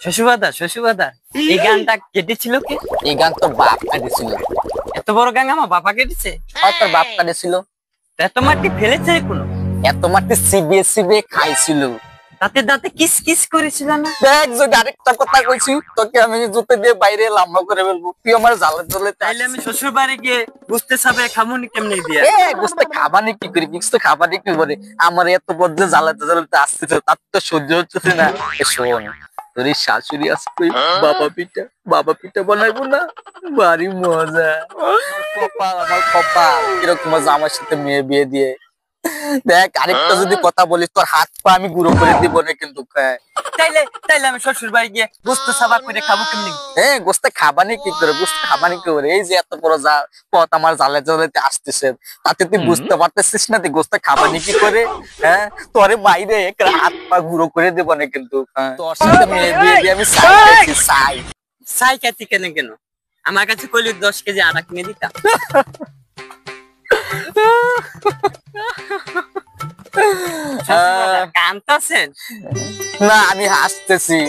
শ্বশুরবাদা এই গানটা কেটেছিল কে? এই গান তোর বাপ কাটেছিল। এত বড় গান আমার বাবা কেটেছে? তোর বাপ কাটেছিল। এত মাটি ফেলেছে কোনো? এত মাটি চিবিয়ে চিবিয়ে খাইছিল। দাঁতে দাঁতে কিস কিস করেছিল না? দেখ যদি আরেকটা কথা কইছি তোকে আমি জুতে দিয়ে বাইরে লাম্বা করে ফেলবো, তুই আমার জ্বালে জ্বালে। তাইলে আমি শ্বশুর বাড়ি গিয়ে বুঝতে সাবে খামুনি কেমনে দিয়া? বুঝতে খাবানি কি করি, বুঝতে খাবানি কি করে? আমার এত বদলে জ্বালাতে জ্বালাতে আসতেছে, তার তো সহ্য হচ্ছে না। শোন, তোর এই শাশুড়ি আজকে বাবা পিঠা বানাইবো না, ভারী মজা। কপাল আমার কপাল, কিরকম মজা আমার সাথে মেয়ে বিয়ে দিয়ে। দেখ আরেকটা যদি কথা বলিস তোর হাত পা আমি গুঁড়ো করে দিব না কিন্তু। তাইলে আমি শ্বশুর বাড়ি গিয়ে বুঝতে সাবা করে খাবো কেমনি? গোস্তে খাবানি কি করে, গোস্তে খাবানি কি করে? এই যে এত বড় পথ আমার জ্বালে জ্বালাতে আসতেছে, তাতে তুই বুঝতে পারতেছিস না তুই গোস্তে খাবানি কি করে? তোরে বাইরে হাত পা গুঁড়ো করে দেবো না কিন্তু। তোর সাথে মেয়ে বিয়ে দিয়ে আমি সাই খাইছি কেন? আমার কাছে কইলি 10 কেজি আটা কিনে দিতাম। কানতাছেন না, আমি হাসতেছি।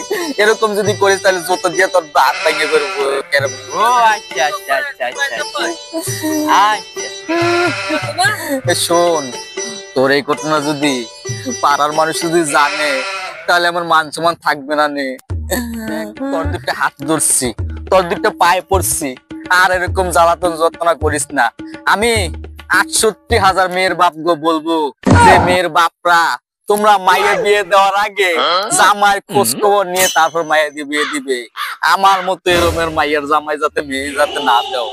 এরকম যদি করিস তাহলে জুতো দিয়ে তোর দাঁত ভেঙে ফেলবো। ও আচ্ছা। শোন, তোর এই ঘটনা যদি পাড়ার মানুষ যদি জানে তাহলে আমার মান সম্মান থাকবে না নে। তোর দুটো হাত ধরছি, তোর দুটো পায়ে পড়ছি, আর এরকম জ্বালাতন যন্ত্রণা করিস না। আমি 68,000 মেয়ের বাপ গো বলবো যে মেয়ের বাপরা তোমরা মায়ের বিয়ে দেওয়ার আগে জামাই খোঁজ খবর নিয়ে তারপর মায়ের দিয়ে বিয়ে দিবে। আমার মতো এরমের মায়ের জামাই যাতে মেয়ে যাতে না দাও।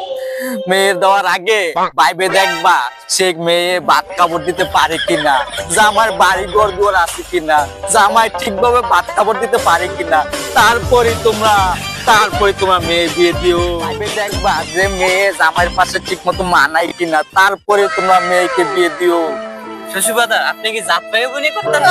মেয়ের দেওয়ার আগে ভাইবে দেখবা সে মেয়ে ভাত কাপড় দিতে পারে কিনা, জামাই বাড়ি ঘর দুয়ার আছে কিনা, জামাই ঠিকভাবে ভাত কাপড় দিতে পারে কিনা, তারপরে তোমরা মেয়ে বিয়ে দিও। ভাইবে দেখবা যে মেয়ে জামাইয়ের পাশে ঠিক মতো মানায় কিনা, তারপরে তোমরা মেয়েকে বিয়ে দিও। শ্বশুরবাদা আপনি কি জাত পায়ে বনি করতেন?